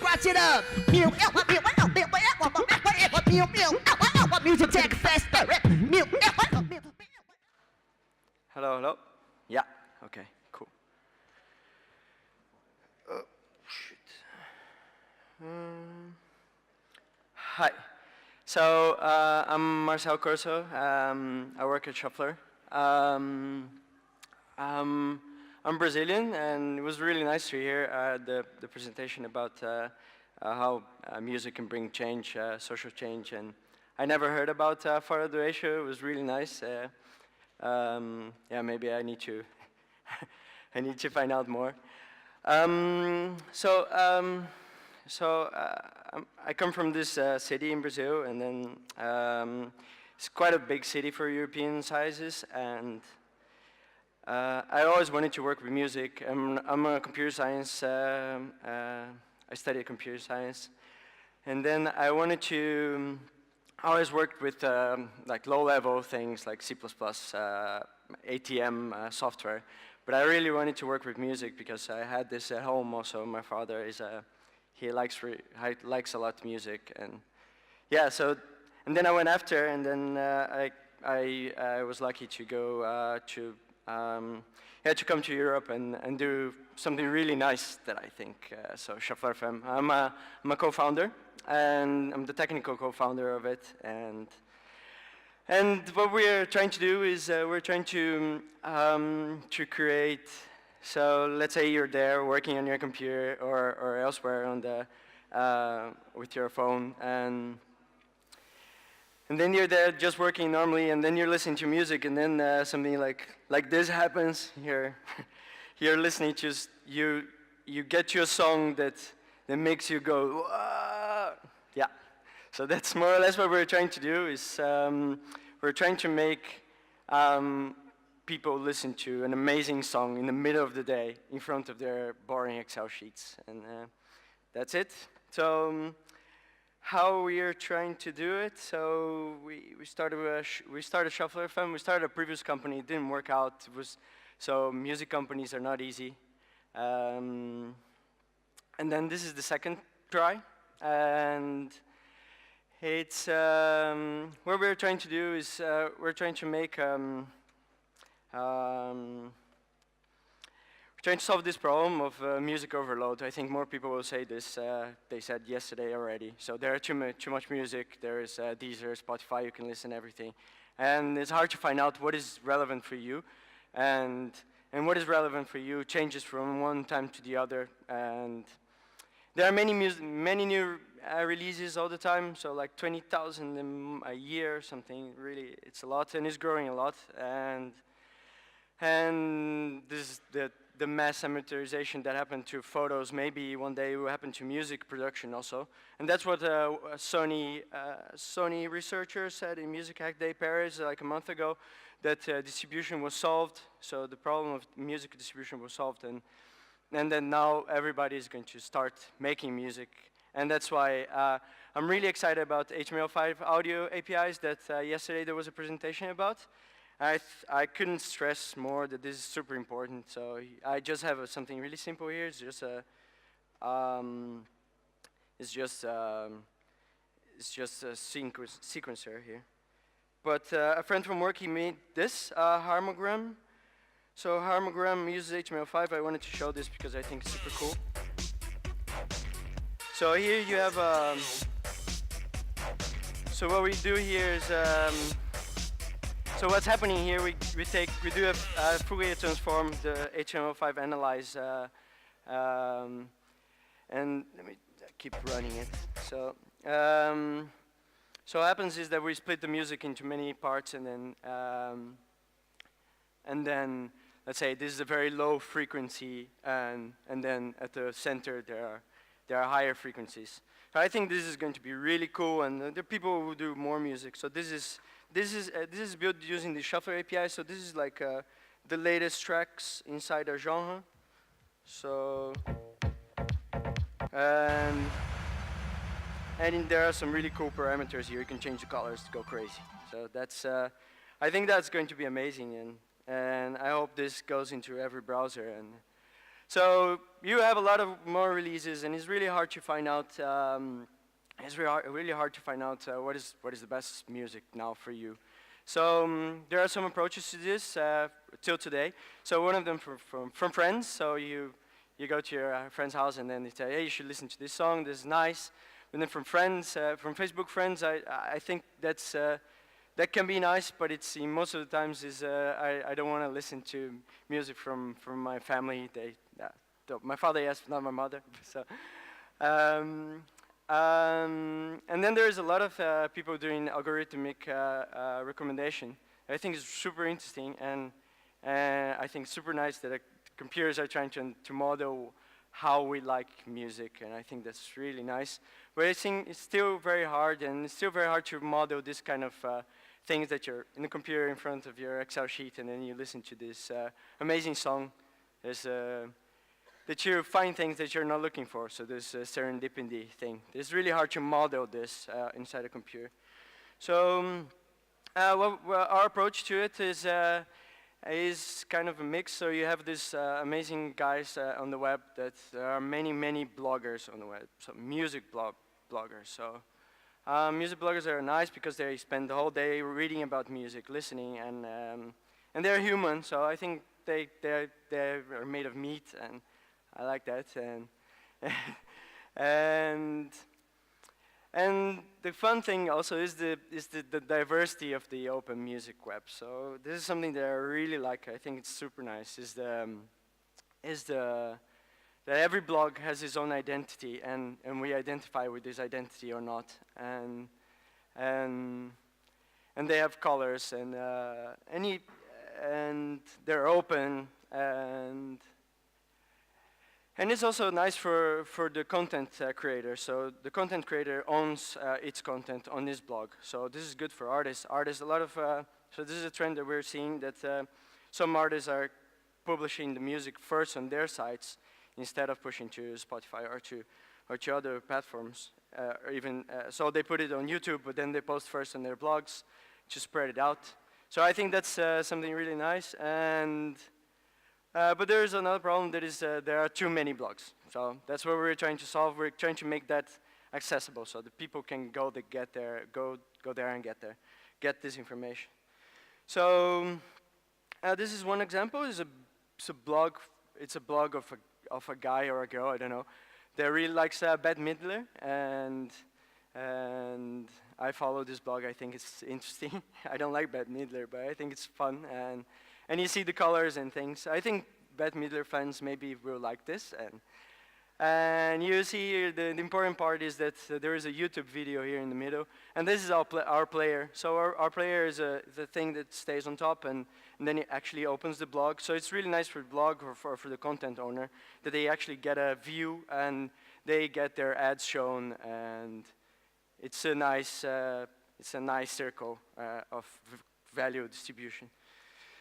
Scratch it up. Music take faster. Hello, hello. Yeah. Okay. Cool. Oh shit. Hi. So I'm Marcel Corso. I work at Shuffler. I'm Brazilian, and it was really nice to hear the presentation about how music can bring change, social change, and I never heard about Fora do Eixo. It was really nice. Yeah, maybe I need to I need to find out more. I come from this city in Brazil, and then it's quite a big city for European sizes, and I always wanted to work with music. I'm a computer science. I studied computer science, and then I wanted to. I always worked with like low-level things like C++, ATM software, but I really wanted to work with music because I had this at home. Also, my father is he likes a lot music, and yeah. So, and then I went after, and then I was lucky to go to come to Europe and do something really nice that I think. So Shuffler FM, I'm a co-founder, and I'm the technical co-founder of it. And what we're trying to do is we're trying to create. So let's say you're there working on your computer or elsewhere on the with your phone, and then you're there just working normally, and then you're listening to music, and then something like this happens. You're listening to you get to a song that makes you go, "Whoa!" Yeah. So that's more or less what we're trying to do. Is we're trying to make people listen to an amazing song in the middle of the day in front of their boring Excel sheets, and that's it. So. How we are trying to do it? So we started Shuffler FM. We started a previous company. It didn't work out. So music companies are not easy. And then this is the second try. And it's what we're trying to do is we're trying to make trying to solve this problem of music overload. I think more people will say this. They said yesterday already. So there are too much music. There is Deezer, Spotify. You can listen to everything, and it's hard to find out what is relevant for you, and what is relevant for you changes from one time to the other. And there are many new releases all the time. So like 20,000 a year or something. Really, it's a lot, and it's growing a lot. And this is the mass amortization that happened to photos, maybe one day will happen to music production also. And that's what Sony researchers said in Music Hack Day Paris like a month ago, that distribution was solved. So the problem of music distribution was solved, and then now everybody is going to start making music. And that's why I'm really excited about HTML5 audio APIs that yesterday there was a presentation about. I couldn't stress more that this is super important. So I just have something really simple here. It's just a sequencer here. But a friend from work, he made this harmogram. So harmogram uses HTML5. I wanted to show this because I think it's super cool. So here you have. So what we do here is. So what's happening here, we do a Fourier transform, the HTML5 analyze, and let me keep running it. So what happens is that we split the music into many parts, and then let's say this is a very low frequency, and then at the center there are higher frequencies. So I think this is going to be really cool, and there are people who do more music. So this is built using the Shuffler API. So this is like the latest tracks inside a genre. So and there are some really cool parameters here. You can change the colors to go crazy. So that's I think that's going to be amazing, and I hope this goes into every browser. And So you have a lot of more releases, and it's really hard to find out. Really hard to find out what is the best music now for you. So there are some approaches to this till today. So one of them from friends. So you go to your friend's house and then they say, hey, you should listen to this song. This is nice. And then from friends, from Facebook friends, I think that can be nice, but it's most of the times is I don't want to listen to music from my family. My father, yes, not my mother. So. And then there's a lot of people doing algorithmic recommendation. I think it's super interesting, and I think super nice that computers are trying to model how we like music, and I think that's really nice. But I think it's still very hard, and it's still very hard to model this kind of things that you're in the computer in front of your Excel sheet, and then you listen to this amazing song. There's that you find things that you're not looking for, so this serendipity thing. It's really hard to model this inside a computer. So our approach to it is kind of a mix. So you have these amazing guys on the web that there are many bloggers on the web, so music bloggers. So music bloggers are nice because they spend the whole day reading about music, listening, and they're human, so I think they are made of meat, and I like that, and the fun thing also is the diversity of the open music web. So this is something that I really like. I think it's super nice. That every blog has its own identity, and we identify with this identity or not, and they have colors, and they're open, and it's also nice for the content creator. So the content creator owns its content on this blog. So this is good for artists. Artists, a lot of, so this is a trend that we're seeing, that some artists are publishing the music first on their sites instead of pushing to Spotify or to other platforms. Or even, so they put it on YouTube, but then they post first on their blogs to spread it out. So I think that's something really nice. But there is another problem, that is there are too many blogs. So that's what we're trying to solve. We're trying to make that accessible so that people can go there and get this information. So this is one example. It's a blog. It's a blog of a guy or a girl, I don't know, that really likes Bette Midler, and I follow this blog. I think it's interesting. I don't like Bette Midler, but I think it's fun, and you see the colors and things. I think Bette Midler fans maybe will like this. And you see here the important part is that there is a YouTube video here in the middle. And this is our player. So our player is the thing that stays on top, and then it actually opens the blog. So it's really nice for the blog or for the content owner that they actually get a view and they get their ads shown. And it's a nice circle of value distribution.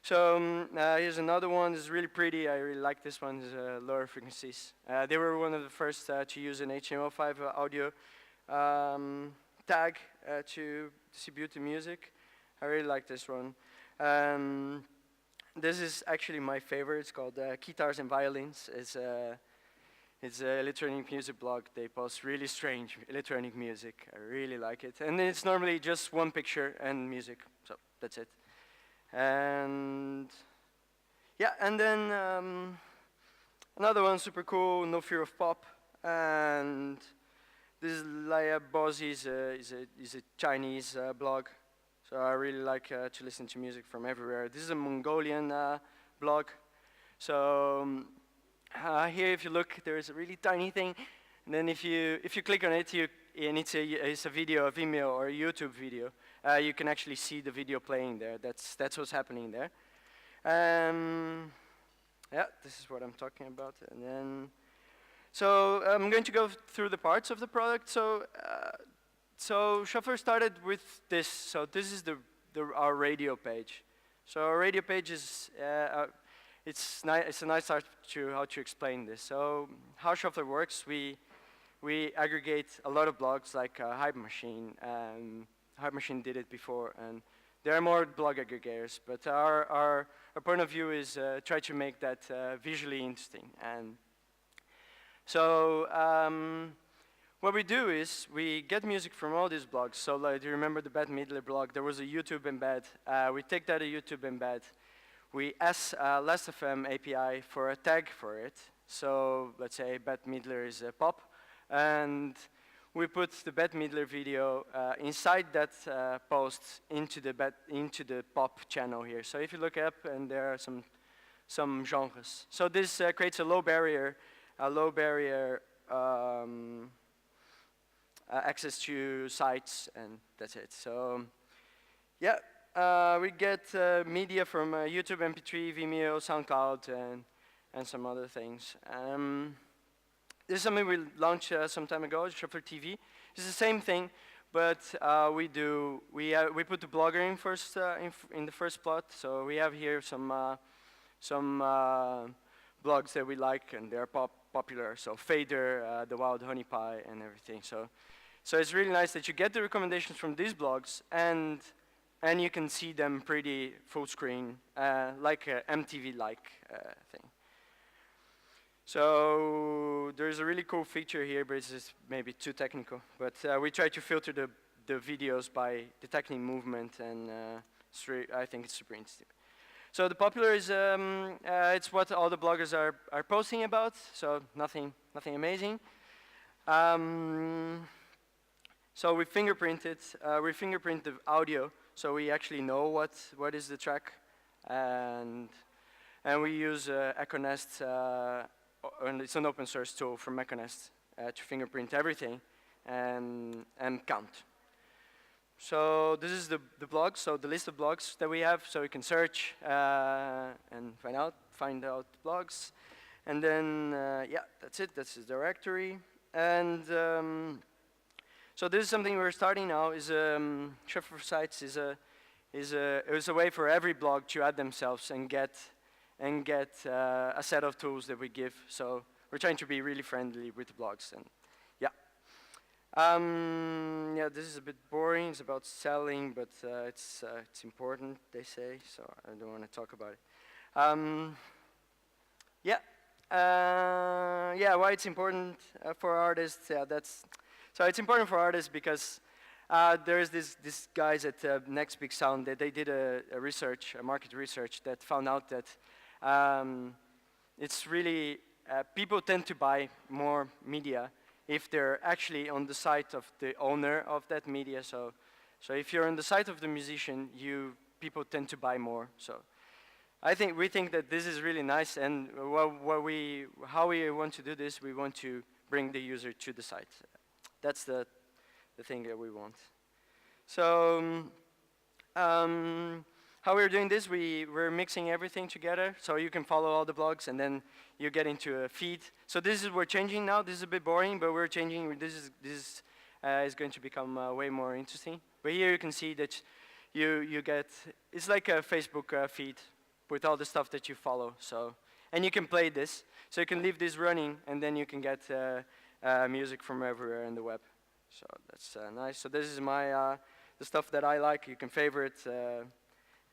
So here's another one. This is really pretty. I really like this one. This is lower frequencies. They were one of the first to use an HTML5 audio tag to distribute the music. I really like this one. This is actually my favorite. It's called Guitars and Violins. It's an electronic music blog. They post really strange electronic music. I really like it. And it's normally just one picture and music. So that's it. And yeah, and then another one super cool, No Fear of Pop, and this is Laia Bozi, is a Chinese blog, so I really like to listen to music from everywhere. This is a Mongolian blog, so here if you look, there is a really tiny thing, and then if you click on it, and it's a video, a Vimeo or a YouTube video. You can actually see the video playing there. That's what's happening there. Yeah, this is what I'm talking about. And then, so I'm going to go through the parts of the product. So Shuffler started with this. So this is our radio page. So our radio page is it's a nice start to how to explain this. So how Shuffler works, we aggregate a lot of blogs like Hype Machine. Hype Machine did it before, and There are more blog aggregators, but our point of view is try to make that visually interesting. And so what we do is we get music from all these blogs. So like, do you remember the Bette Midler blog? There was a YouTube embed. We take that a YouTube embed. We ask Last.fm API for a tag for it. So let's say Bette Midler is a pop. And we put the Bette Midler video inside that post into the pop channel here. So if you look up, and there are some genres. So this creates a low barrier access to sites, and that's it. So yeah, we get media from YouTube, MP3, Vimeo, SoundCloud, and some other things. This is something we launched some time ago, Shuffler TV. It's the same thing, but we put the blogger in first in the first plot. So we have here some blogs that we like, and they're popular. So Fader, The Wild Honey Pie, and everything. So it's really nice that you get the recommendations from these blogs, and you can see them pretty full screen, like a MTV-like thing. So there's a really cool feature here, but it's just maybe too technical. But we try to filter the videos by detecting movement, and I think it's super interesting. So the popular is it's what all the bloggers are posting about. So nothing amazing. So we fingerprint it. We fingerprint the audio, so we actually know what is the track, and we use Econest. And it's an open source tool from Econest to fingerprint everything and count. So this is the blog, so the list of blogs that we have, so you can search and find out blogs. And then, yeah, that's it, that's the directory. And so this is something we're starting now, is Shuffler for Sites is a way for every blog to add themselves and get a set of tools that we give. So we're trying to be really friendly with the blogs, and yeah. Yeah, this is a bit boring. It's about selling, but it's important, they say. So I don't want to talk about it. Yeah, yeah. Why it's important for artists? Yeah, so it's important for artists because there's these guys at Next Big Sound that they did a market research that found out that it's really, people tend to buy more media if they're actually on the site of the owner of that media. So if you're on the site of the musician, people tend to buy more. So we think that this is really nice, and how we want to do this, we want to bring the user to the site. That's the thing that we want. So how we're doing this, we're mixing everything together, so you can follow all the blogs, and then you get into a feed. So we're changing now. This is a bit boring, but we're changing. This is going to become way more interesting. But here you can see that you get, it's like a Facebook feed with all the stuff that you follow. So, and you can play this. So you can leave this running, and then you can get music from everywhere in the web. So that's nice. So this is the stuff that I like. You can favorite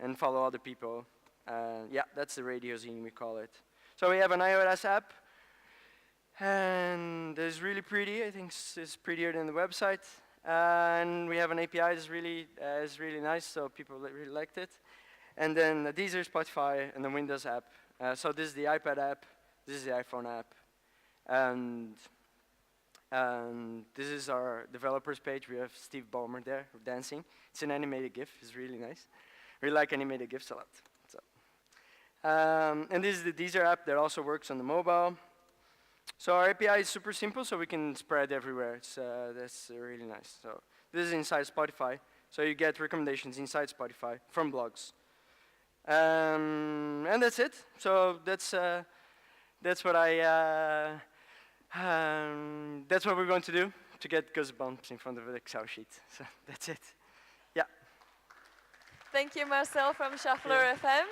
and follow other people. Yeah, that's the radio zine, we call it. So we have an iOS app, and it's really pretty. I think it's prettier than the website. And we have an API that's really nice, so people really liked it. And then Deezer, Spotify, and the Windows app. So this is the iPad app, this is the iPhone app, and this is our developers page. We have Steve Ballmer there dancing. It's an animated GIF. It's really nice. We like animated GIFs a lot. So, and this is the Deezer app that also works on the mobile. So our API is super simple, so we can spread everywhere. That's really nice. So this is inside Spotify. So you get recommendations inside Spotify from blogs. And that's it. So that's what that's what we're going to do to get goosebumps in front of the Excel sheet. So that's it. Yeah. Thank you, Marcel from Shuffler FM.